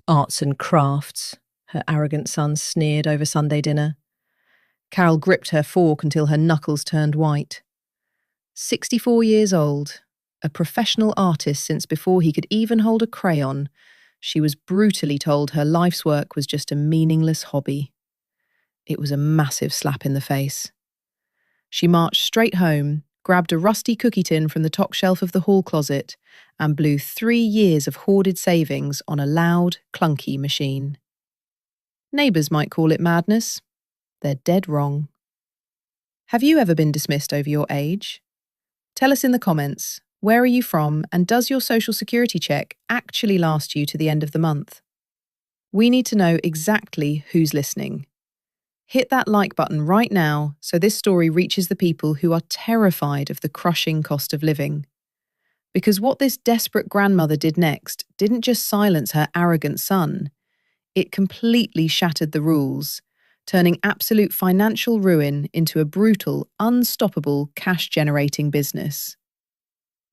Arts and crafts, her arrogant son sneered over Sunday dinner. Carol gripped her fork until her knuckles turned white. 64 years old, a professional artist since before he could even hold a crayon, she was brutally told her life's work was just a meaningless hobby. It was a massive slap in the face. She marched straight home, grabbed a rusty cookie tin from the top shelf of the hall closet, and blew 3 years of hoarded savings on a loud, clunky machine. Neighbours might call it madness. They're dead wrong. Have you ever been dismissed over your age? Tell us in the comments, where are you from and does your social security check actually last you to the end of the month? We need to know exactly who's listening. Hit that like button right now so this story reaches the people who are terrified of the crushing cost of living. Because what this desperate grandmother did next didn't just silence her arrogant son, it completely shattered the rules, turning absolute financial ruin into a brutal, unstoppable cash-generating business.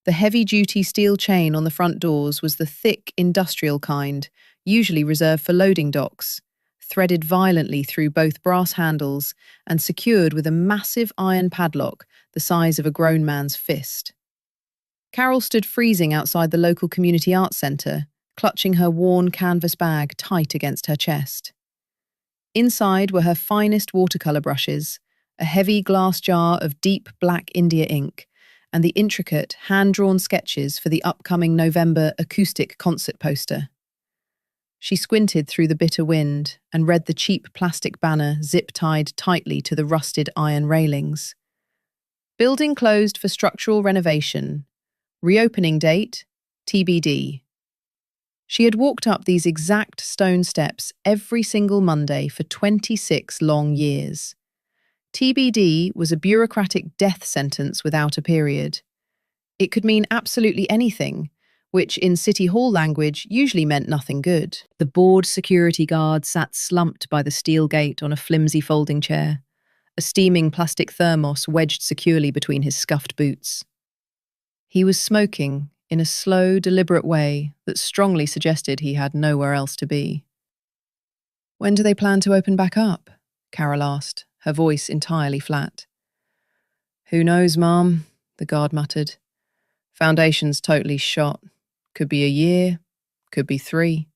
The heavy-duty steel chain on the front doors was the thick, industrial kind, usually reserved for loading docks, threaded violently through both brass handles and secured with a massive iron padlock the size of a grown man's fist. Carol stood freezing outside the local community arts centre, clutching her worn canvas bag tight against her chest. Inside were her finest watercolour brushes, a heavy glass jar of deep black India ink, and the intricate, hand-drawn sketches for the upcoming November acoustic concert poster. She squinted through the bitter wind and read the cheap plastic banner zip-tied tightly to the rusted iron railings. Building closed for structural renovation. Reopening date, TBD. She had walked up these exact stone steps every single Monday for 26 long years. TBD was a bureaucratic death sentence without a period. It could mean absolutely anything, which in City Hall language usually meant nothing good. The bored security guard sat slumped by the steel gate on a flimsy folding chair, a steaming plastic thermos wedged securely between his scuffed boots. He was smoking in a slow, deliberate way that strongly suggested he had nowhere else to be. "When do they plan to open back up?" Carol asked, her voice entirely flat. "Who knows, Mom," the guard muttered. "Foundation's totally shot. Could be a year, could be 3.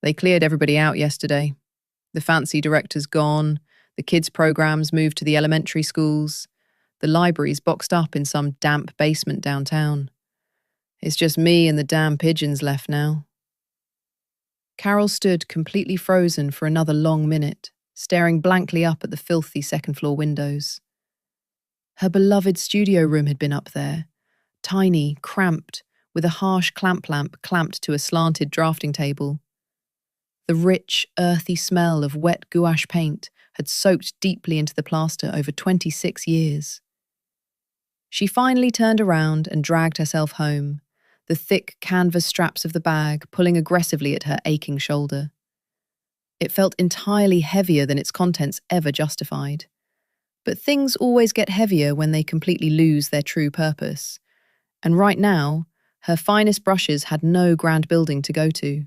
They cleared everybody out yesterday. The fancy director's gone, the kids' programs moved to the elementary schools, the library's boxed up in some damp basement downtown. It's just me and the damn pigeons left now." Carol stood completely frozen for another long minute, staring blankly up at the filthy second-floor windows. Her beloved studio room had been up there, tiny, cramped, with a harsh clamp lamp clamped to a slanted drafting table. The rich, earthy smell of wet gouache paint had soaked deeply into the plaster over 26 years. She finally turned around and dragged herself home, the thick canvas straps of the bag pulling aggressively at her aching shoulder. It felt entirely heavier than its contents ever justified. But things always get heavier when they completely lose their true purpose. And right now, her finest brushes had no grand building to go to.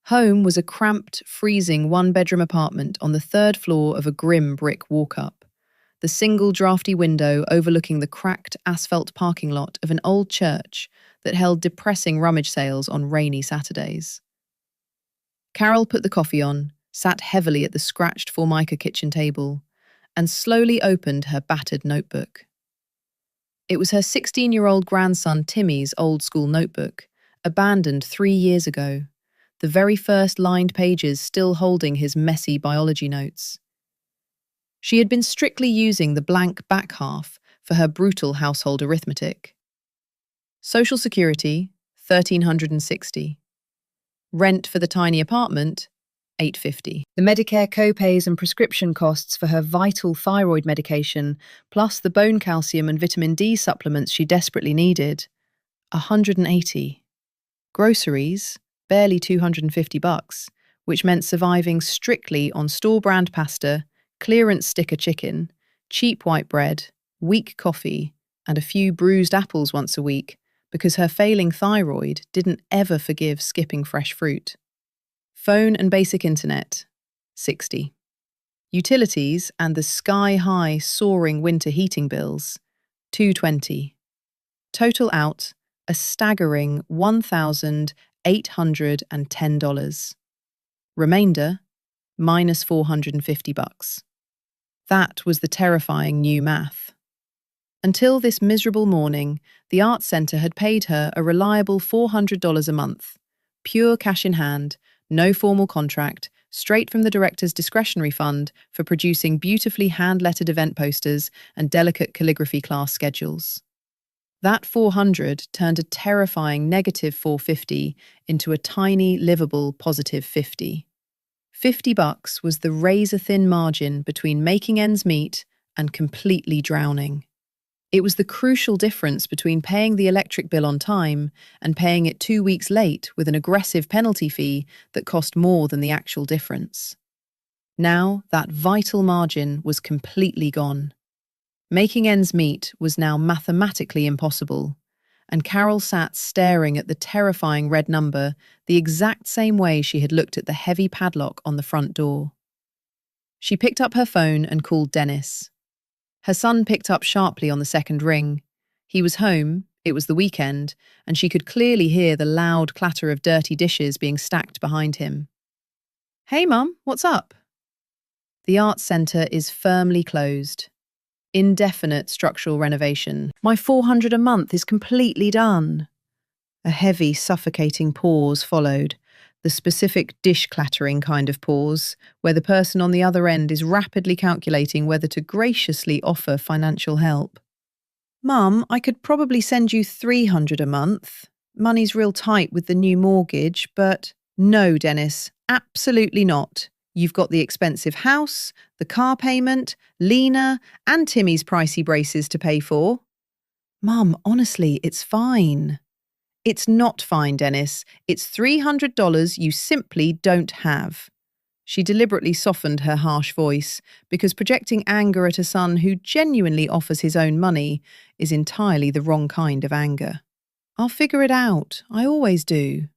Home was a cramped, freezing one-bedroom apartment on the 3rd floor of a grim brick walk-up, the single drafty window overlooking the cracked asphalt parking lot of an old church that held depressing rummage sales on rainy Saturdays. Carol put the coffee on, sat heavily at the scratched Formica kitchen table, and slowly opened her battered notebook. It was her 16-year-old grandson Timmy's old-school notebook, abandoned 3 years ago, the very first lined pages still holding his messy biology notes. She had been strictly using the blank back half for her brutal household arithmetic. Social Security, $1,360. Rent for the tiny apartment, $850. The Medicare co-pays and prescription costs for her vital thyroid medication, plus the bone calcium and vitamin D supplements she desperately needed, $180. Groceries, barely $250, which meant surviving strictly on store-brand pasta, clearance sticker chicken, cheap white bread, weak coffee, and a few bruised apples once a week, because her failing thyroid didn't ever forgive skipping fresh fruit. Phone and basic internet, 60. Utilities and the sky-high soaring winter heating bills, 220. Total out, a staggering $1,810. Remainder, minus $450. That was the terrifying new math. Until this miserable morning, the Arts Centre had paid her a reliable $400 a month, pure cash in hand, no formal contract, straight from the director's discretionary fund for producing beautifully hand-lettered event posters and delicate calligraphy class schedules. That 400 turned a terrifying negative 450 into a tiny, livable positive 50. $50 was the razor-thin margin between making ends meet and completely drowning. It was the crucial difference between paying the electric bill on time and paying it 2 weeks late with an aggressive penalty fee that cost more than the actual difference. Now, that vital margin was completely gone. Making ends meet was now mathematically impossible, and Carol sat staring at the terrifying red number the exact same way she had looked at the heavy padlock on the front door. She picked up her phone and called Dennis. Her son picked up sharply on the second ring. He was home, it was the weekend, and she could clearly hear the loud clatter of dirty dishes being stacked behind him. "Hey, Mum, what's up?" The Arts Centre is firmly closed. Indefinite structural renovation. My 400 a month is completely done. A heavy, suffocating pause followed, the specific dish-clattering kind of pause, where the person on the other end is rapidly calculating whether to graciously offer financial help. "Mum, I could probably send you 300 a month. Money's real tight with the new mortgage, but..." "No, Dennis, absolutely not. You've got the expensive house, the car payment, Lena, and Timmy's pricey braces to pay for." "Mum, honestly, it's fine." "It's not fine, Dennis. It's $300 you simply don't have." She deliberately softened her harsh voice, because projecting anger at a son who genuinely offers his own money is entirely the wrong kind of anger. "I'll figure it out. I always do."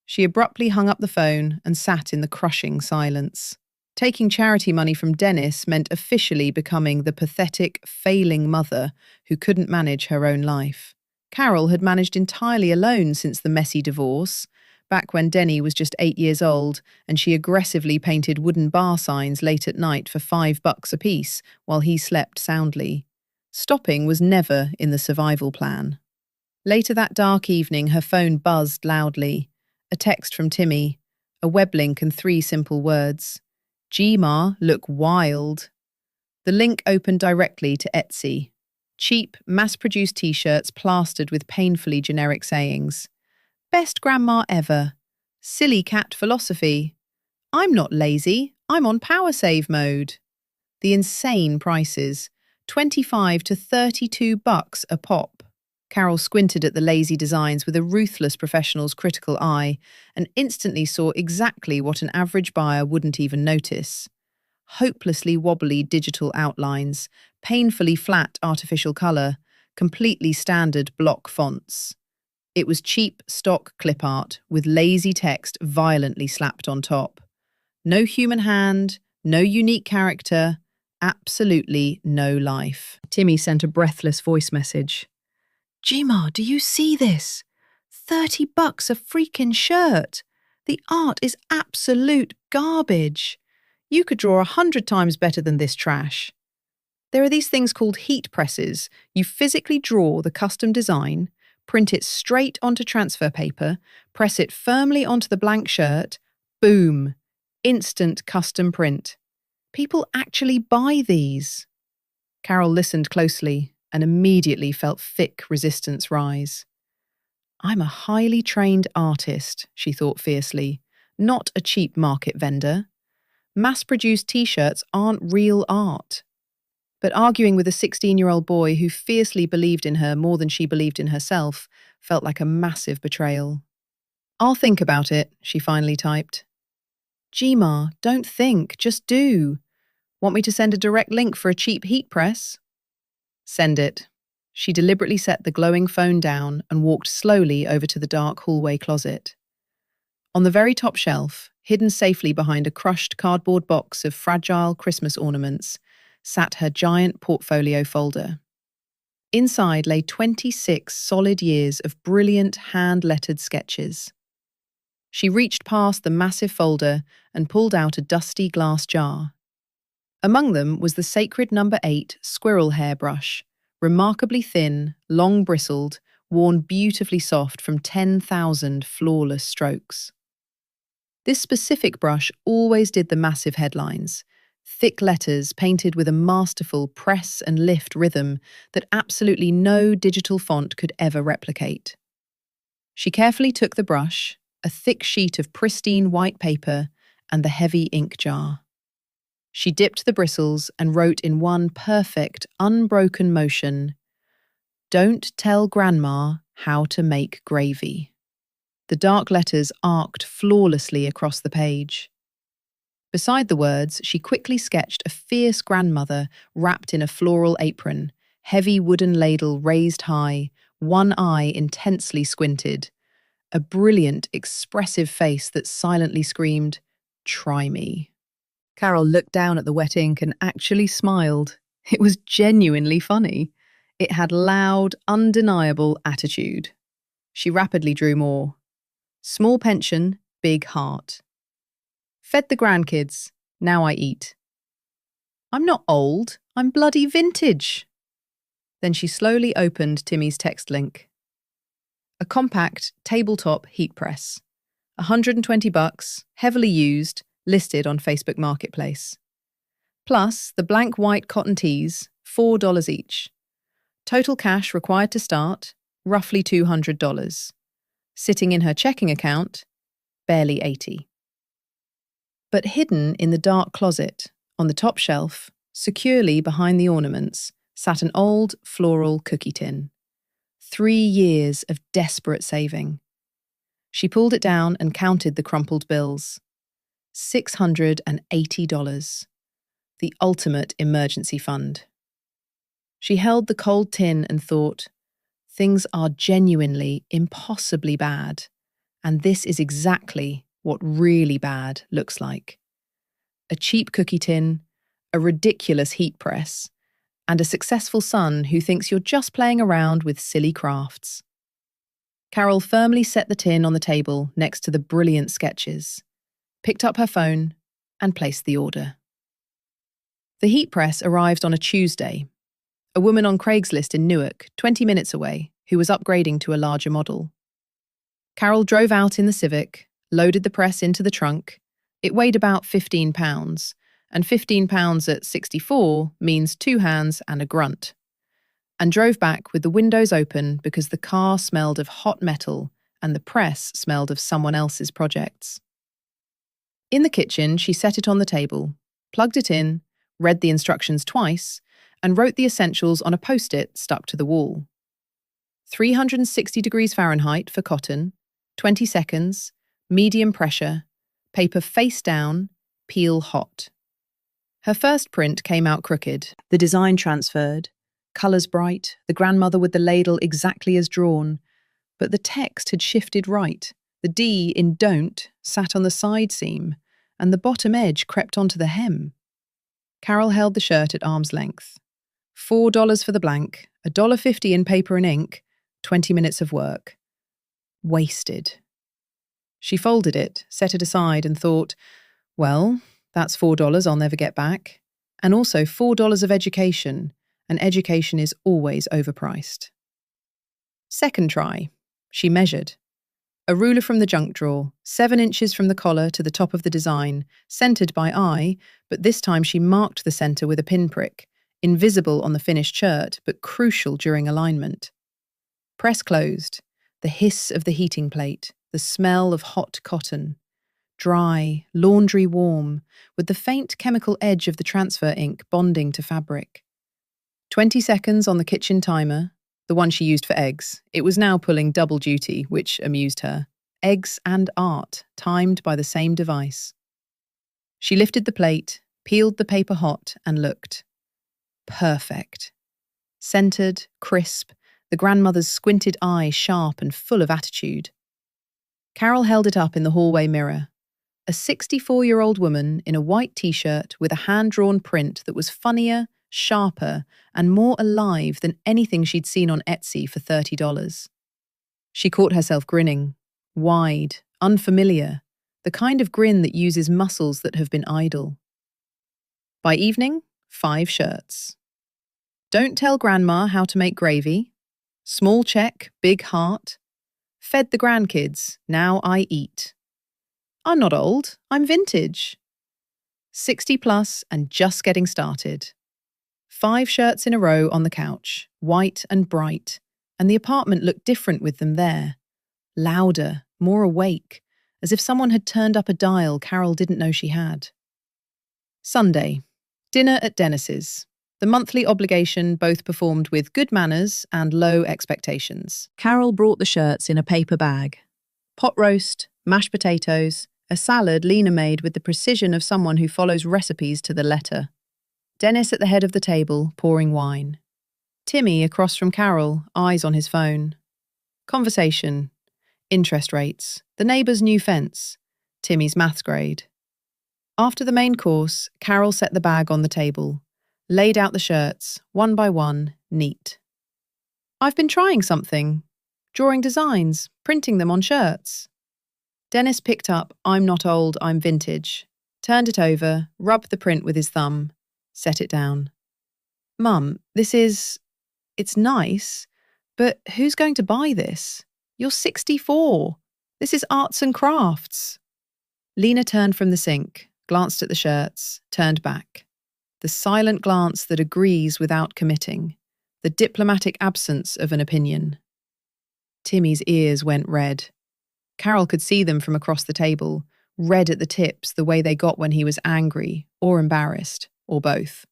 She abruptly hung up the phone and sat in the crushing silence. Taking charity money from Dennis meant officially becoming the pathetic, failing mother who couldn't manage her own life. Carol had managed entirely alone since the messy divorce, back when Denny was just 8 years old and she aggressively painted wooden bar signs late at night for $5 apiece while he slept soundly. Stopping was never in the survival plan. Later that dark evening, her phone buzzed loudly. A text from Timmy, a web link and 3 simple words. "Gma, look wild." The link opened directly to Etsy. Cheap, mass-produced t-shirts plastered with painfully generic sayings. "Best grandma ever." "Silly cat philosophy." "I'm not lazy, I'm on power save mode." The insane prices, $25 to $32 a pop. Carol squinted at the lazy designs with a ruthless professional's critical eye and instantly saw exactly what an average buyer wouldn't even notice. Hopelessly wobbly digital outlines, painfully flat artificial colour, completely standard block fonts. It was cheap stock clip art with lazy text violently slapped on top. No human hand, no unique character, absolutely no life. Timmy sent a breathless voice message. "Gma, do you see this? $30 a freaking shirt. The art is absolute garbage. You could draw 100 times better than this trash." There are these things called heat presses. You physically draw the custom design, print it straight onto transfer paper, press it firmly onto the blank shirt, boom, instant custom print. People actually buy these. Carol listened closely and immediately felt thick resistance rise. "I'm a highly trained artist," she thought fiercely, "not a cheap market vendor. Mass-produced t-shirts aren't real art." But arguing with a 16-year-old boy who fiercely believed in her more than she believed in herself felt like a massive betrayal. "I'll think about it," she finally typed. "Gma, don't think, just do. Want me to send a direct link for a cheap heat press?" "Send it." She deliberately set the glowing phone down and walked slowly over to the dark hallway closet. On the very top shelf, hidden safely behind a crushed cardboard box of fragile Christmas ornaments, sat her giant portfolio folder. Inside lay 26 solid years of brilliant hand-lettered sketches. She reached past the massive folder and pulled out a dusty glass jar. Among them was the sacred number 8 squirrel hairbrush, remarkably thin, long-bristled, worn beautifully soft from 10,000 flawless strokes. This specific brush always did the massive headlines, thick letters painted with a masterful press and lift rhythm that absolutely no digital font could ever replicate. She carefully took the brush, a thick sheet of pristine white paper, and the heavy ink jar. She dipped the bristles and wrote in one perfect, unbroken motion, "Don't tell Grandma how to make gravy." The dark letters arced flawlessly across the page. Beside the words, she quickly sketched a fierce grandmother wrapped in a floral apron, heavy wooden ladle raised high, one eye intensely squinted, a brilliant, expressive face that silently screamed, "Try me." Carol looked down at the wet ink and actually smiled. It was genuinely funny. It had loud, undeniable attitude. She rapidly drew more. Small pension, big heart. Fed the grandkids, now I eat. I'm not old, I'm bloody vintage. Then she slowly opened Timmy's text link. A compact, tabletop heat press. $120, heavily used, listed on Facebook Marketplace. Plus, the blank white cotton tees, $4 each. Total cash required to start, roughly $200. Sitting in her checking account, barely $80. But hidden in the dark closet, on the top shelf, securely behind the ornaments, sat an old floral cookie tin. 3 years of desperate saving. She pulled it down and counted the crumpled bills. $680. The ultimate emergency fund. She held the cold tin and thought, things are genuinely, impossibly bad, and this is exactly what really bad looks like. A cheap cookie tin, a ridiculous heat press, and a successful son who thinks you're just playing around with silly crafts. Carol firmly set the tin on the table next to the brilliant sketches, picked up her phone, and placed the order. The heat press arrived on a Tuesday. A woman on Craigslist in Newark, 20 minutes away, who was upgrading to a larger model. Carol drove out in the Civic, loaded the press into the trunk. It weighed about 15 pounds, and 15 pounds at 64 means 2 hands and a grunt, and drove back with the windows open because the car smelled of hot metal and the press smelled of someone else's projects. In the kitchen, she set it on the table, plugged it in, read the instructions twice, and wrote the essentials on a post-it stuck to the wall. 360 degrees Fahrenheit for cotton, 20 seconds, medium pressure, paper face down, peel hot. Her first print came out crooked, the design transferred, colours bright, the grandmother with the ladle exactly as drawn, but the text had shifted right. The D in don't sat on the side seam, and the bottom edge crept onto the hem. Carol held the shirt at arm's length. $4 for the blank, $1.50 in paper and ink, 20 minutes of work. Wasted. She folded it, set it aside, and thought, well, that's $4 I'll never get back. And also $4 of education, and education is always overpriced. Second try. She measured. A ruler from the junk drawer, 7 inches from the collar to the top of the design, centered by eye, but this time she marked the center with a pinprick, invisible on the finished shirt, but crucial during alignment. Press closed, the hiss of the heating plate, the smell of hot cotton. Dry, laundry warm, with the faint chemical edge of the transfer ink bonding to fabric. 20 seconds on the kitchen timer, the one she used for eggs. It was now pulling double duty, which amused her. Eggs and art, timed by the same device. She lifted the plate, peeled the paper hot, and looked. Perfect. Centered, crisp, the grandmother's squinted eye sharp and full of attitude. Carol held it up in the hallway mirror. A 64-year-old woman in a white t-shirt with a hand-drawn print that was funnier, sharper, and more alive than anything she'd seen on Etsy for $30. She caught herself grinning, wide, unfamiliar, the kind of grin that uses muscles that have been idle. By evening, 5 shirts. Don't tell grandma how to make gravy. Small check, big heart. Fed the grandkids, now I eat. I'm not old, I'm vintage. 60 plus and just getting started. 5 shirts in a row on the couch, white and bright, and the apartment looked different with them there. Louder, more awake, as if someone had turned up a dial Carol didn't know she had. Sunday. Dinner at Dennis's. The monthly obligation both performed with good manners and low expectations. Carol brought the shirts in a paper bag. Pot roast, mashed potatoes, a salad Lena made with the precision of someone who follows recipes to the letter. Dennis at the head of the table, pouring wine. Timmy across from Carol, eyes on his phone. Conversation. Interest rates. The neighbour's new fence. Timmy's maths grade. After the main course, Carol set the bag on the table. Laid out the shirts, one by one, neat. I've been trying something. Drawing designs, printing them on shirts. Dennis picked up I'm not old, I'm vintage. Turned it over, rubbed the print with his thumb. Set it down. Mum, it's nice, but who's going to buy this? You're 64. This is arts and crafts. Lena turned from the sink, glanced at the shirts, turned back. The silent glance that agrees without committing. The diplomatic absence of an opinion. Timmy's ears went red. Carol could see them from across the table, red at the tips the way they got when he was angry or embarrassed, or both.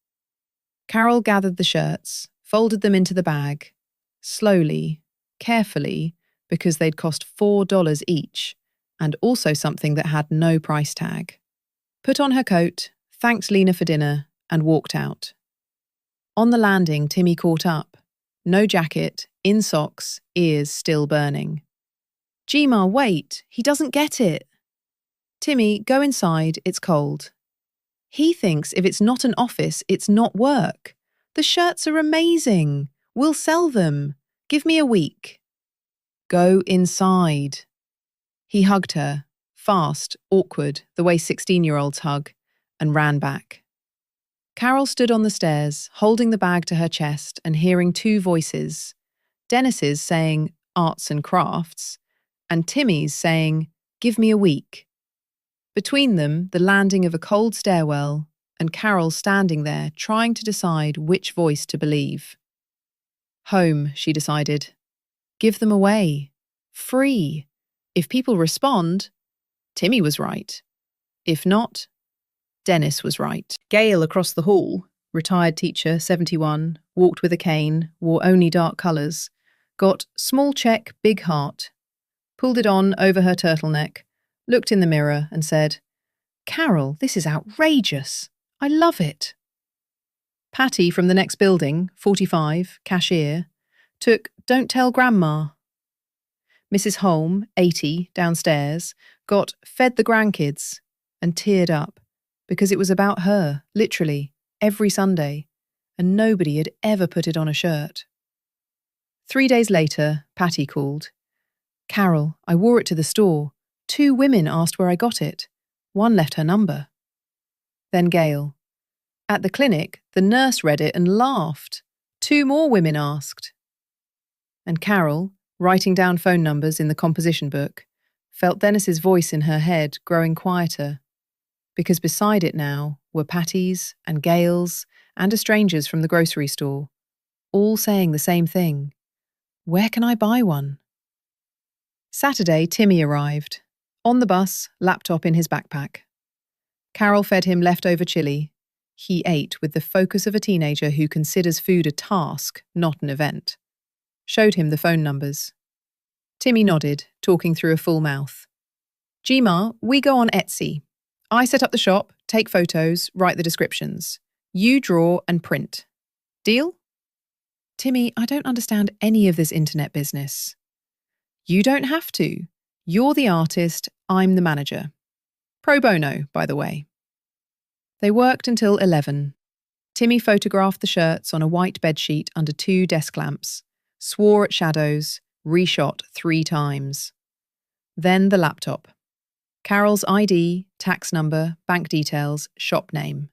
Carol gathered the shirts, folded them into the bag, slowly, carefully, because they'd cost $4 each, and also something that had no price tag. Put on her coat, thanked Lena for dinner, and walked out. On the landing, Timmy caught up. No jacket, in socks, ears still burning. Gma, wait, he doesn't get it. Timmy, go inside, it's cold. He thinks if it's not an office, it's not work. The shirts are amazing. We'll sell them. Give me a week. Go inside. He hugged her, fast, awkward, the way 16-year-olds hug, and ran back. Carol stood on the stairs, holding the bag to her chest and hearing 2 voices. Dennis's saying, arts and crafts, and Timmy's saying, give me a week. Between them, the landing of a cold stairwell, and Carol standing there trying to decide which voice to believe. Home, she decided. Give them away. Free. If people respond, Timmy was right. If not, Dennis was right. Gail across the hall, retired teacher, 71, walked with a cane, wore only dark colours, got small check, big heart, pulled it on over her turtleneck, looked in the mirror and said, Carol, this is outrageous. I love it. Patty from the next building, 45, cashier, took Don't Tell Grandma. Mrs. Holm, 80, downstairs, got Fed the Grandkids and teared up because it was about her, literally, every Sunday, and nobody had ever put it on a shirt. 3 days later, Patty called. Carol, I wore it to the store. 2 women asked where I got it. 1 left her number. Then Gail. At the clinic, the nurse read it and laughed. 2 more women asked. And Carol, writing down phone numbers in the composition book, felt Dennis's voice in her head growing quieter, because beside it now were Patty's and Gail's and a stranger's from the grocery store, all saying the same thing. Where can I buy one? Saturday, Timmy arrived. On the bus, laptop in his backpack. Carol fed him leftover chili. He ate with the focus of a teenager who considers food a task, not an event. Showed him the phone numbers. Timmy nodded, talking through a full mouth. Gma, we go on Etsy. I set up the shop, take photos, write the descriptions. You draw and print. Deal? Timmy, I don't understand any of this internet business. You don't have to. You're the artist, I'm the manager. Pro bono, by the way. They worked until 11. Timmy photographed the shirts on a white bedsheet under 2 desk lamps, swore at shadows, reshot 3 times. Then the laptop. Carol's ID, tax number, bank details, shop name.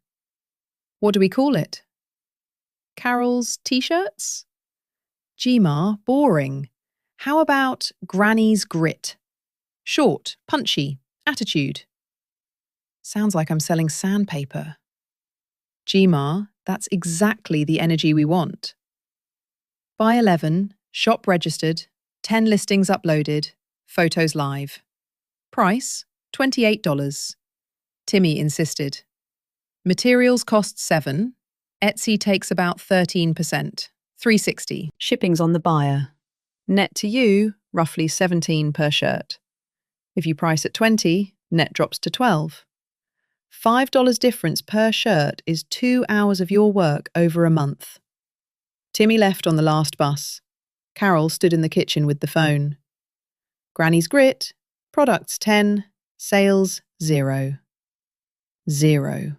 What do we call it? Carol's T-shirts? Gma, boring. How about Granny's Grit? Short, punchy, attitude. Sounds like I'm selling sandpaper. Gma, that's exactly the energy we want. By 11, shop registered, 10 listings uploaded, photos live. Price, $28. Timmy insisted. Materials cost $7. Etsy takes about 13%, $3.60. Shipping's on the buyer. Net to you, roughly $17 per shirt. If you price at $20, net drops to $12. $5 difference per shirt is 2 hours of your work over a month. Timmy left on the last bus. Carol stood in the kitchen with the phone. Granny's Grit, products 10, sales 0. 0.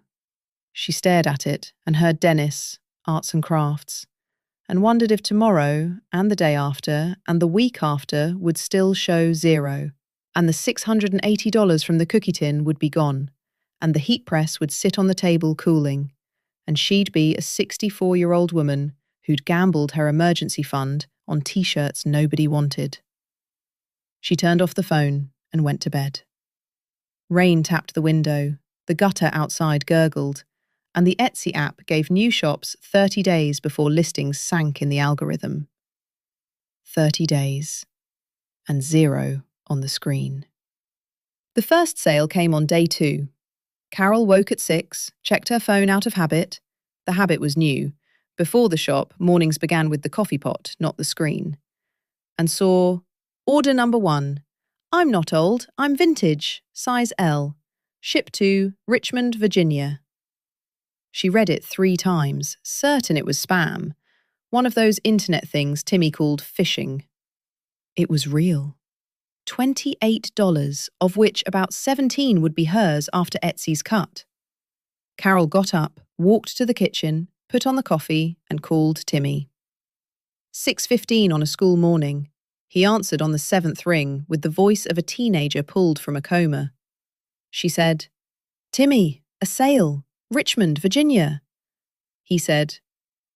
She stared at it and heard Dennis, arts and crafts, and wondered if tomorrow and the day after and the week after would still show 0, and the $680 from the cookie tin would be gone, and the heat press would sit on the table cooling, and she'd be a 64-year-old woman who'd gambled her emergency fund on T-shirts nobody wanted. She turned off the phone and went to bed. Rain tapped the window, the gutter outside gurgled, and the Etsy app gave new shops 30 days before listings sank in the algorithm. 30 days. And 0 on the screen. The first sale came on day 2. Carol woke at 6, checked her phone out of habit. The habit was new. Before the shop, mornings began with the coffee pot, not the screen. And saw, order number 1. I'm not old, I'm vintage, size L. Ship to Richmond, Virginia. She read it 3 times, certain it was spam. One of those internet things Timmy called phishing. It was real. $28, of which about 17 would be hers after Etsy's cut. Carol got up, walked to the kitchen, put on the coffee, and called Timmy. 6:15 on a school morning. He answered on the 7th ring with the voice of a teenager pulled from a coma. She said, "Timmy, a sale, Richmond, Virginia." He said,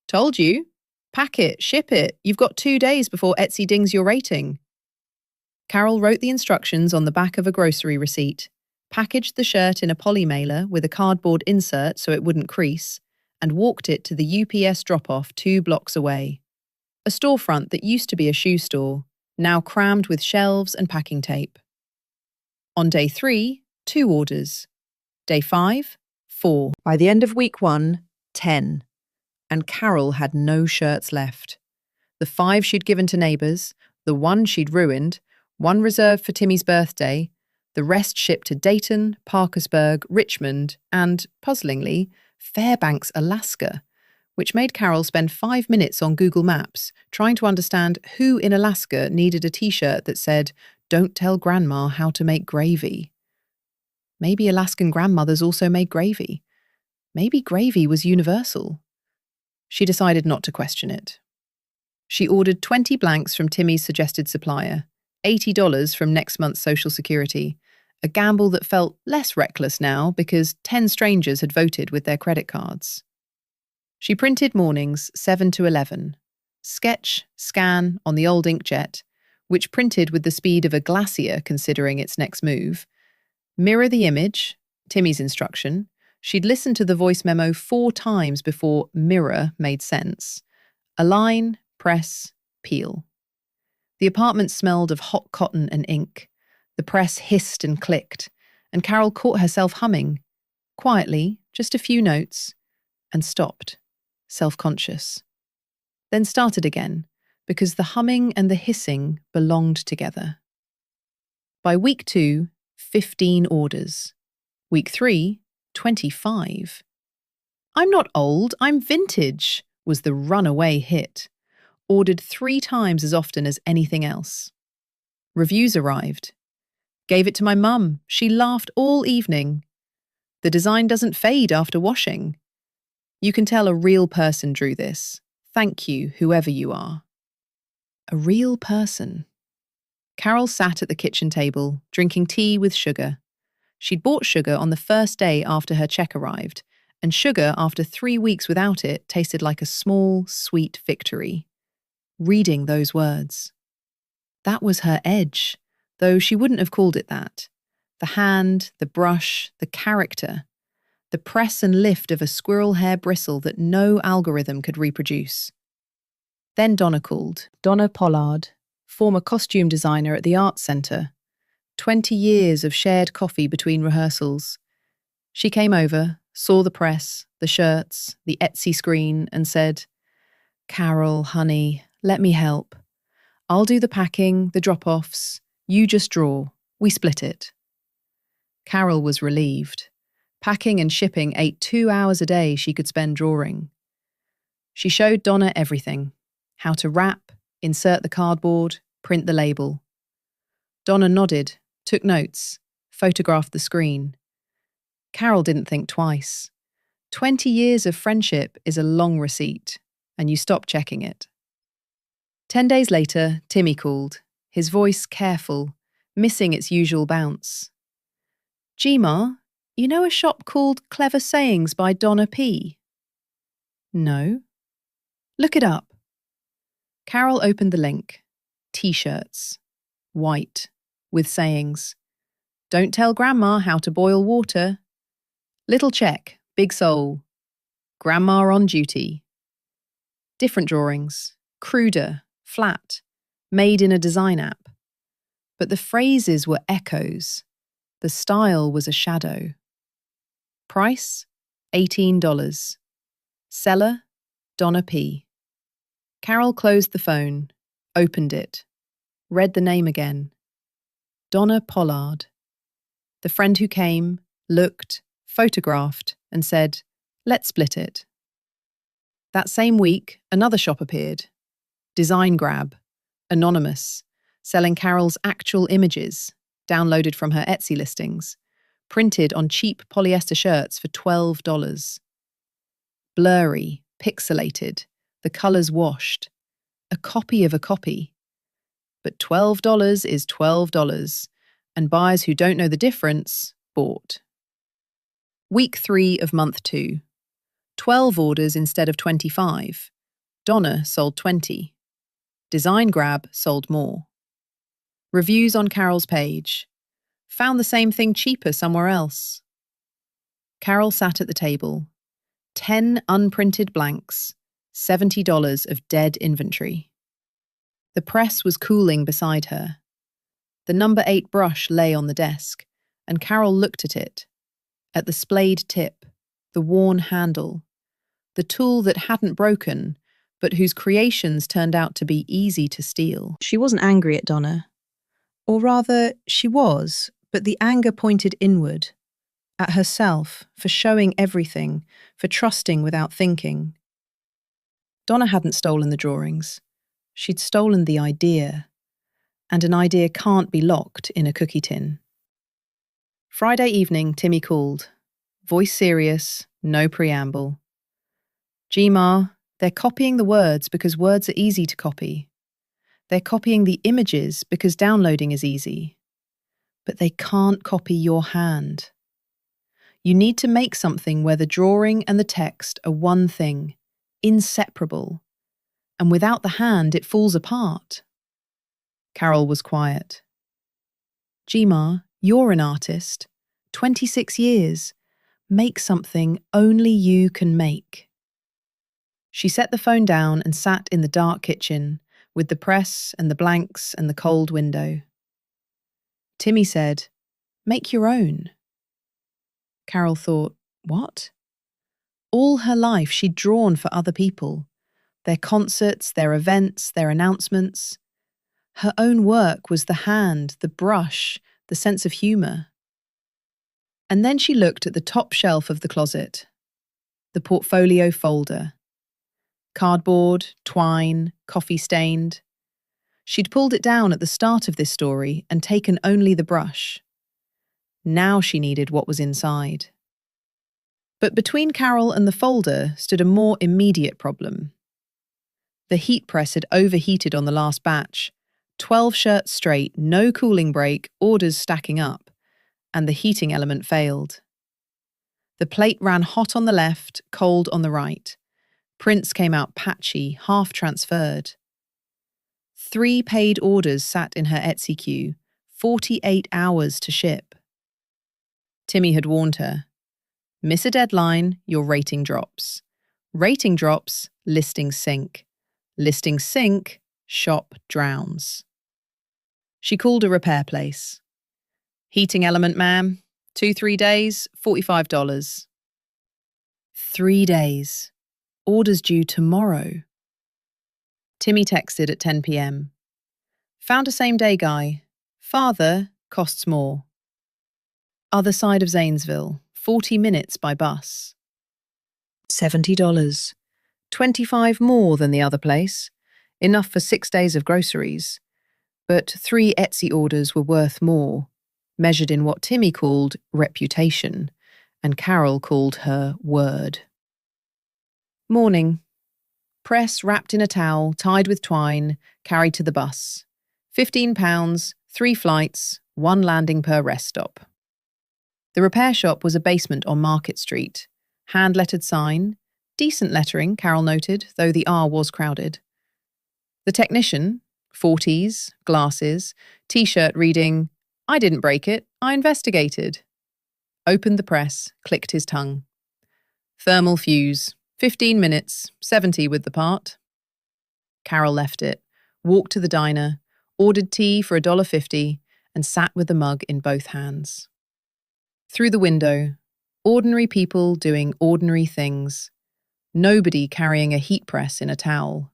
"Told you. Pack it, ship it. You've got 2 days before Etsy dings your rating." Carol wrote the instructions on the back of a grocery receipt, packaged the shirt in a poly mailer with a cardboard insert so it wouldn't crease, and walked it to the UPS drop-off 2 blocks away. A storefront that used to be a shoe store, now crammed with shelves and packing tape. On day 3, 2 orders. Day 5, 4. By the end of week 1, 10. And Carol had no shirts left. The 5 she'd given to neighbours, the 1 she'd ruined, 1 reserved for Timmy's birthday, the rest shipped to Dayton, Parkersburg, Richmond, and, puzzlingly, Fairbanks, Alaska, which made Carol spend 5 minutes on Google Maps trying to understand who in Alaska needed a T-shirt that said, "Don't tell Grandma how to make gravy." Maybe Alaskan grandmothers also made gravy. Maybe gravy was universal. She decided not to question it. She ordered 20 blanks from Timmy's suggested supplier, $80 from next month's Social Security, a gamble that felt less reckless now because 10 strangers had voted with their credit cards. She printed mornings 7 to 11, sketch, scan on the old inkjet, which printed with the speed of a glacier considering its next move, mirror the image, Timmy's instruction. She'd listened to the voice memo 4 times before mirror made sense. Align, press, peel. The apartment smelled of hot cotton and ink. The press hissed and clicked, and Carol caught herself humming, quietly, just a few notes, and stopped, self-conscious. Then started again, because the humming and the hissing belonged together. By week 2, 15 orders. Week 3, 25. I'm not old, I'm vintage, was the runaway hit. Ordered 3 times as often as anything else. Reviews arrived. Gave it to my mum. She laughed all evening. The design doesn't fade after washing. You can tell a real person drew this. Thank you, whoever you are. A real person. Carol sat at the kitchen table, drinking tea with sugar. She'd bought sugar on the first day after her check arrived, and sugar after 3 weeks without it tasted like a small, sweet victory. Reading those words. That was her edge, though she wouldn't have called it that. The hand, the brush, the character. The press and lift of a squirrel hair bristle that no algorithm could reproduce. Then Donna called. Donna Pollard, former costume designer at the Arts Centre. 20 years of shared coffee between rehearsals. She came over, saw the press, the shirts, the Etsy screen, and said, "Carol, honey, let me help. I'll do the packing, the drop-offs. You just draw. We split it." Carol was relieved. Packing and shipping ate 2 hours a day she could spend drawing. She showed Donna everything. How to wrap, insert the cardboard, print the label. Donna nodded, took notes, photographed the screen. Carol didn't think twice. 20 years of friendship is a long receipt, and you stop checking it. 10 days later, Timmy called, his voice careful, missing its usual bounce. "Gma, you know a shop called Clever Sayings by Donna P?" "No." "Look it up." Carol opened the link. T-shirts. White. With sayings. "Don't tell Grandma how to boil water." "Little check, big soul." "Grandma on duty." Different drawings. Cruder, flat, made in a design app. But the phrases were echoes. The style was a shadow. Price? $18. Seller? Donna P. Carol closed the phone, opened it, read the name again. Donna Pollard. The friend who came, looked, photographed, and said, "Let's split it." That same week, another shop appeared. Design Grab, anonymous, selling Carol's actual images, downloaded from her Etsy listings, printed on cheap polyester shirts for $12. Blurry, pixelated, the colours washed. A copy of a copy. But $12 is $12, and buyers who don't know the difference bought. Week 3 of month 2. 12 orders instead of 25. Donna sold 20. Design Grab sold more. Reviews on Carol's page. Found the same thing cheaper somewhere else. Carol sat at the table. 10 unprinted blanks. $70 of dead inventory. The press was cooling beside her. The number 8 brush lay on the desk, and Carol looked at it. At the splayed tip, the worn handle, the tool that hadn't broken, but whose creations turned out to be easy to steal. She wasn't angry at Donna. Or rather, she was, but the anger pointed inward, at herself, for showing everything, for trusting without thinking. Donna hadn't stolen the drawings. She'd stolen the idea, and an idea can't be locked in a cookie tin. Friday evening, Timmy called. Voice serious, no preamble. "Gma, they're copying the words because words are easy to copy. They're copying the images because downloading is easy. But they can't copy your hand. You need to make something where the drawing and the text are one thing, inseparable. And without the hand, it falls apart." Carol was quiet. "Gma, you're an artist. 26 years. Make something only you can make." She set the phone down and sat in the dark kitchen, with the press and the blanks and the cold window. Timmy said, "Make your own." Carol thought, what? All her life she'd drawn for other people. Their concerts, their events, their announcements. Her own work was the hand, the brush, the sense of humour. And then she looked at the top shelf of the closet. The portfolio folder. Cardboard, twine, coffee-stained. She'd pulled it down at the start of this story and taken only the brush. Now she needed what was inside. But between Carol and the folder stood a more immediate problem. The heat press had overheated on the last batch. 12 shirts straight, no cooling break, orders stacking up, and the heating element failed. The plate ran hot on the left, cold on the right. Prints came out patchy, half transferred. 3 paid orders sat in her Etsy queue, 48 hours to ship. Timmy had warned her. Miss a deadline, your rating drops. Rating drops, listings sink. Listings sink, shop drowns. She called a repair place. Heating element, ma'am. 2-3 days, $45. 3 days. Orders due tomorrow. Timmy texted at 10 p.m. Found a same-day guy. Farther, costs more. Other side of Zanesville, 40 minutes by bus. $70. 25 more than the other place. Enough for 6 days of groceries. But 3 Etsy orders were worth more, measured in what Timmy called reputation, and Carol called her word. Morning. Press wrapped in a towel, tied with twine, carried to the bus. 15 pounds, 3 flights, 1 landing per rest stop. The repair shop was a basement on Market Street. Hand-lettered sign. Decent lettering, Carol noted, though the R was crowded. The technician, 40s, glasses, T-shirt reading, I didn't break it, I investigated. Opened the press, clicked his tongue. Thermal fuse, 15 minutes, 70 with the part. Carol left it, walked to the diner, ordered tea for $1.50, and sat with the mug in both hands. Through the window, ordinary people doing ordinary things. Nobody carrying a heat press in a towel.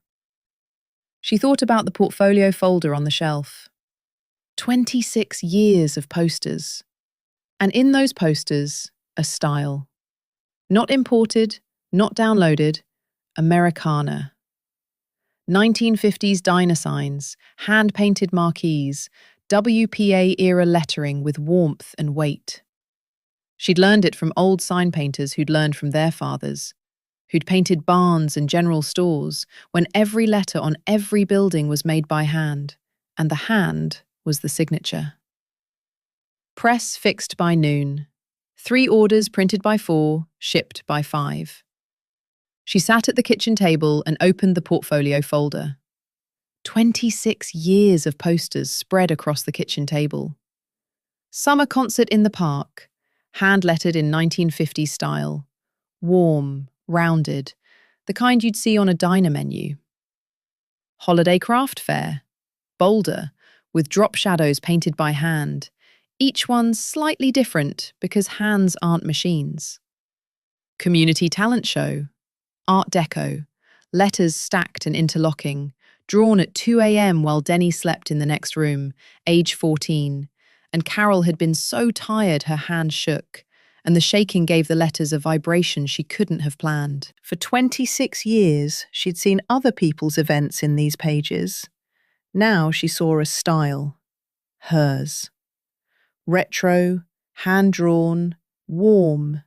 She thought about the portfolio folder on the shelf. 26 years of posters. And in those posters, a style. Not imported, not downloaded, Americana. 1950s diner signs, hand-painted marquees, WPA-era lettering with warmth and weight. She'd learned it from old sign painters who'd learned from their fathers, who'd painted barns and general stores when every letter on every building was made by hand, and the hand was the signature. Press fixed by noon. 3 orders printed by 4, shipped by 5. She sat at the kitchen table and opened the portfolio folder. 26 years of posters spread across the kitchen table. Summer concert in the park, hand-lettered in 1950s style. Warm, rounded, the kind you'd see on a diner menu. Holiday craft fair, bolder, with drop shadows painted by hand, each one slightly different because hands aren't machines. Community talent show, Art Deco, letters stacked and interlocking, drawn at 2 a.m. while Denny slept in the next room, age 14, and Carol had been so tired her hand shook, and the shaking gave the letters a vibration she couldn't have planned. For 26 years, she'd seen other people's events in these pages. Now she saw a style. Hers. Retro, hand-drawn, warm,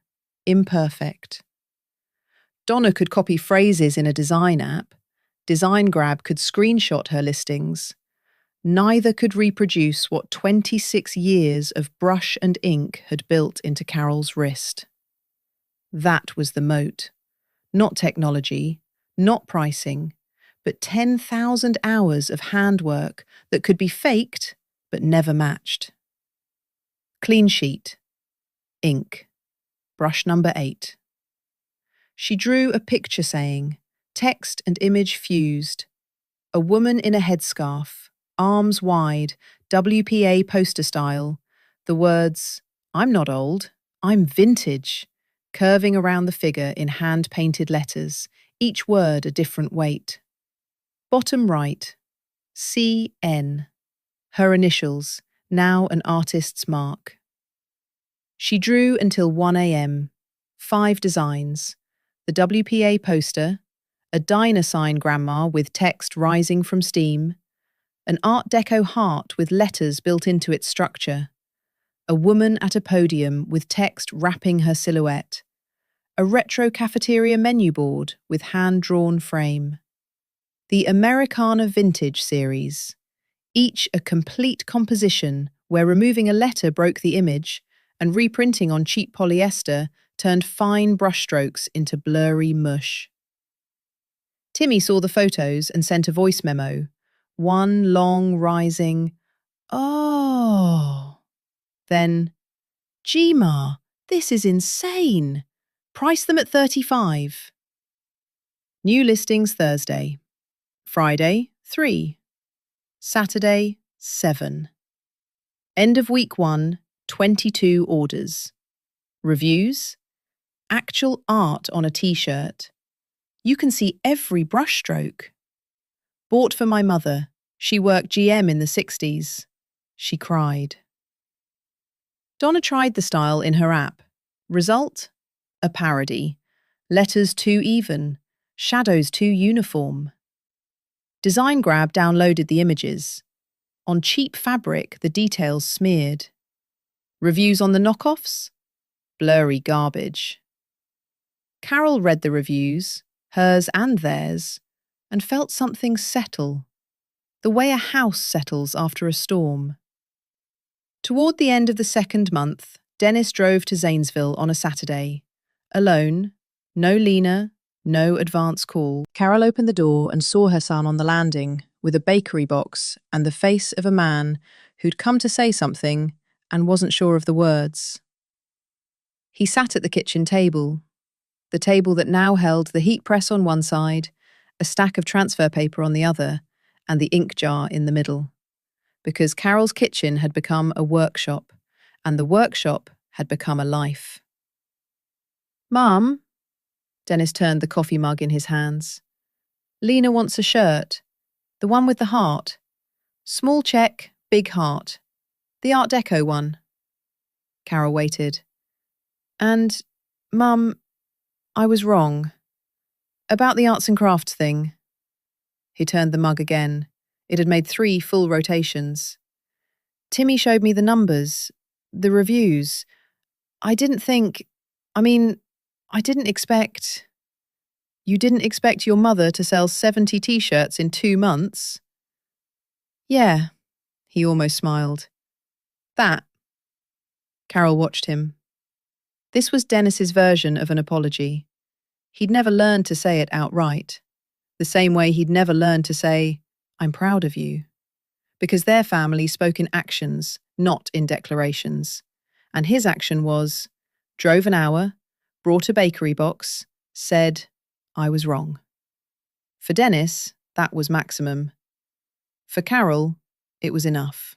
imperfect. Donna could copy phrases in a design app. Design Grab could screenshot her listings. Neither could reproduce what 26 years of brush and ink had built into Carol's wrist. That was the moat. Not technology, not pricing, but 10,000 hours of handwork that could be faked but never matched. Clean sheet. Ink. Brush number 8. She drew a picture saying, text and image fused. A woman in a headscarf, arms wide, WPA poster style. The words, I'm not old, I'm vintage, curving around the figure in hand-painted letters, each word a different weight. Bottom right, CN. Her initials, now an artist's mark. She drew until 1 a.m. 5 designs. The WPA poster, a diner sign grandma with text rising from steam, An Art Deco heart with letters built into its structure. A woman at a podium with text wrapping her silhouette. A retro cafeteria menu board with hand-drawn frame. The Americana Vintage series, each a complete composition where removing a letter broke the image and reprinting on cheap polyester turned fine brushstrokes into blurry mush. Timmy saw the photos and sent a voice memo, one long, rising, "Oh." Then, "Gee, Ma, this is insane. Price them at $35. New listings Thursday. Friday, 3. Saturday, 7. End of week 1, 22 orders. Reviews? Actual art on a t-shirt. You can see every brushstroke. Bought for my mother. She worked GM in the 60s. She cried. Donna tried the style in her app. Result? A parody. Letters too even. Shadows too uniform. Design Grab downloaded the images. On cheap fabric, the details smeared. Reviews on the knockoffs? Blurry garbage. Carol read the reviews, hers and theirs, and felt something settle, the way a house settles after a storm. Toward the end of the second month, Dennis drove to Zanesville on a Saturday. Alone, no Lena, no advance call. Carol opened the door and saw her son on the landing with a bakery box and the face of a man who'd come to say something and wasn't sure of the words. He sat at the kitchen table, the table that now held the heat press on one side, a stack of transfer paper on the other, and the ink jar in the middle. Because Carol's kitchen had become a workshop, and the workshop had become a life. "Mum," Dennis turned the coffee mug in his hands. "Lena wants a shirt. The one with the heart. Small check, big heart. The Art Deco one." Carol waited. "And, Mum, I was wrong. About the arts and crafts thing." He turned the mug again. It had made 3 full rotations. "Timmy showed me the numbers, the reviews. I didn't expect... You didn't expect your mother to sell 70 t-shirts in 2 months?" "Yeah," he almost smiled. "That." Carol watched him. This was Dennis's version of an apology. He'd never learned to say it outright, the same way he'd never learned to say, "I'm proud of you," because their family spoke in actions, not in declarations. And his action was, drove an hour, brought a bakery box, said, "I was wrong." For Dennis, that was maximum. For Carol, it was enough.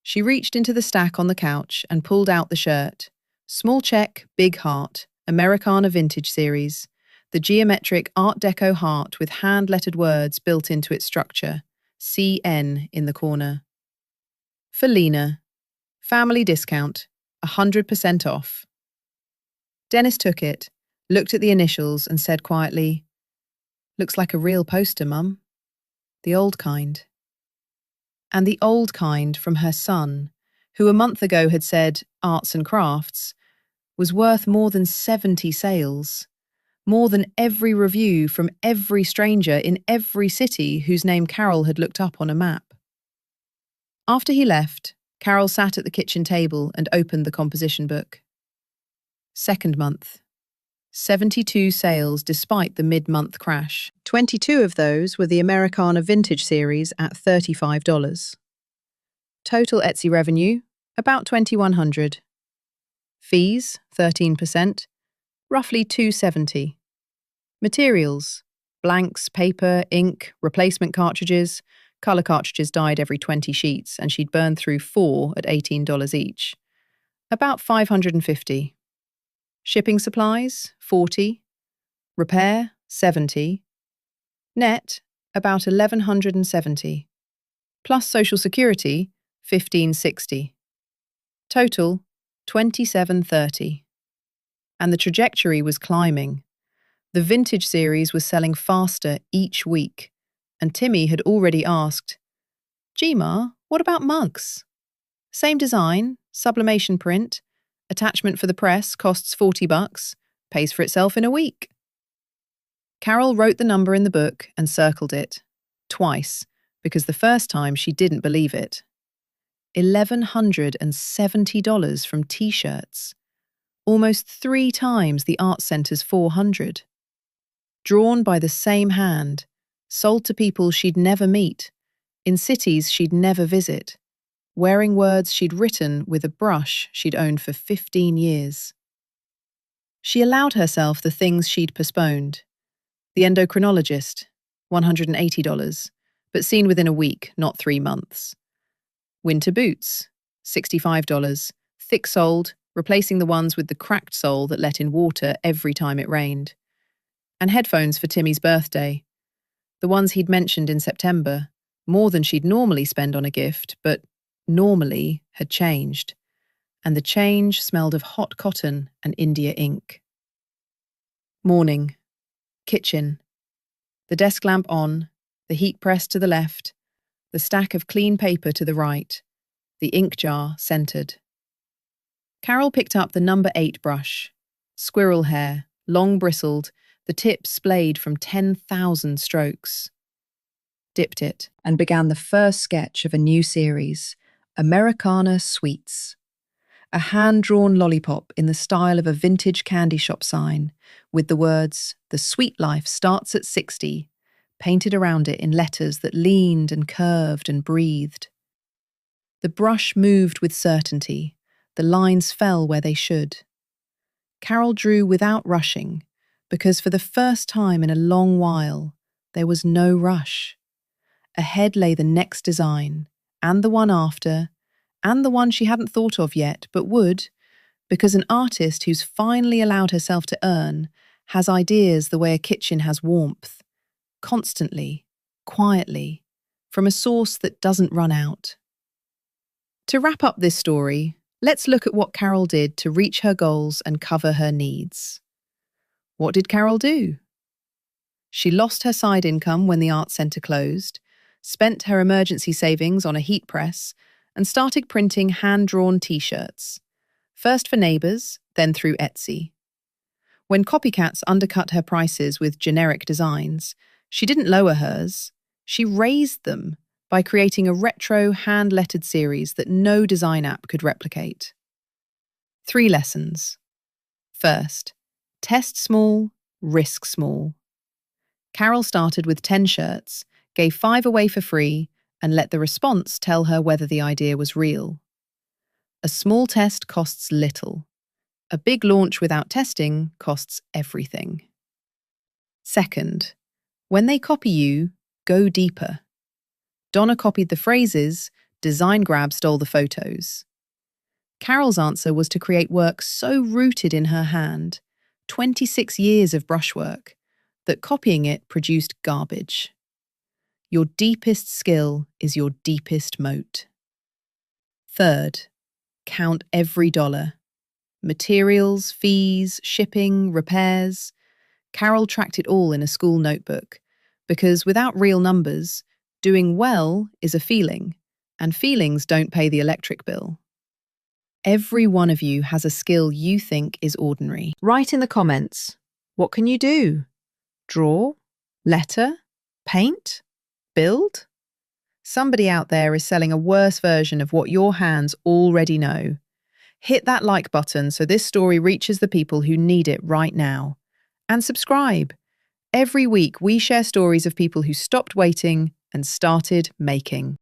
She reached into the stack on the couch and pulled out the shirt. Small check, big heart, Americana Vintage series. The geometric Art Deco heart with hand-lettered words built into its structure. CN in the corner. For Lena. Family discount. 100% off. Dennis took it, looked at the initials and said quietly, "Looks like a real poster, Mum. The old kind." And the old kind from her son, who a month ago had said arts and crafts, was worth more than 70 sales, more than every review from every stranger in every city whose name Carol had looked up on a map. After he left, Carol sat at the kitchen table and opened the composition book. Second month. 72 sales despite the mid-month crash. 22 of those were the Americana Vintage series at $35. Total Etsy revenue, about $2,100. Fees, 13%, roughly $270. Materials, blanks, paper, ink, replacement cartridges. Colour cartridges died every 20 sheets and she'd burned through 4 at $18 each. About $550. Shipping supplies, 40. Repair, 70. Net, about $1,170. Plus Social Security, $1,560. Total, $2,730. And the trajectory was climbing. The vintage series was selling faster each week, and Timmy had already asked, "Gma, what about mugs? Same design, sublimation print, attachment for the press costs $40, pays for itself in a week." Carol wrote the number in the book and circled it, twice, because the first time she didn't believe it. $1,170 from t-shirts, almost 3 times the art centre's $400. Drawn by the same hand, sold to people she'd never meet, in cities she'd never visit, wearing words she'd written with a brush she'd owned for 15 years. She allowed herself the things she'd postponed. The endocrinologist, $180, but seen within a week, not 3 months. Winter boots, $65, thick-soled, replacing the ones with the cracked sole that let in water every time it rained. And headphones for Timmy's birthday. The ones he'd mentioned in September, more than she'd normally spend on a gift, but normally had changed. And the change smelled of hot cotton and India ink. Morning. Kitchen. The desk lamp on, the heat press to the left, the stack of clean paper to the right, the ink jar centered. Carol picked up the number 8 brush. Squirrel hair, long bristled, the tip splayed from 10,000 strokes. Dipped it and began the first sketch of a new series, Americana Sweets. A hand-drawn lollipop in the style of a vintage candy shop sign, with the words, "The sweet life starts at 60, painted around it in letters that leaned and curved and breathed. The brush moved with certainty. The lines fell where they should. Carol drew without rushing, because for the first time in a long while, there was no rush. Ahead lay the next design, and the one after, and the one she hadn't thought of yet, but would, because an artist who's finally allowed herself to earn has ideas the way a kitchen has warmth, constantly, quietly, from a source that doesn't run out. To wrap up this story, let's look at what Carol did to reach her goals and cover her needs. What did Carol do? She lost her side income when the art centre closed, spent her emergency savings on a heat press, and started printing hand-drawn t-shirts, first for neighbours, then through Etsy. When copycats undercut her prices with generic designs, she didn't lower hers, she raised them by creating a retro hand-lettered series that no design app could replicate. 3 lessons. First, test small, risk small. Carol started with 10 shirts, gave 5 away for free, and let the response tell her whether the idea was real. A small test costs little. A big launch without testing costs everything. Second, when they copy you, go deeper. Donna copied the phrases, Design Grab stole the photos. Carol's answer was to create work so rooted in her hand, 26 years of brushwork, that copying it produced garbage. Your deepest skill is your deepest moat. Third, count every dollar. Materials, fees, shipping, repairs. Carol tracked it all in a school notebook, because without real numbers, doing well is a feeling, and feelings don't pay the electric bill. Every one of you has a skill you think is ordinary. Write in the comments, what can you do? Draw? Letter? Paint? Build? Somebody out there is selling a worse version of what your hands already know. Hit that like button so this story reaches the people who need it right now. And subscribe. Every week we share stories of people who stopped waiting and started making.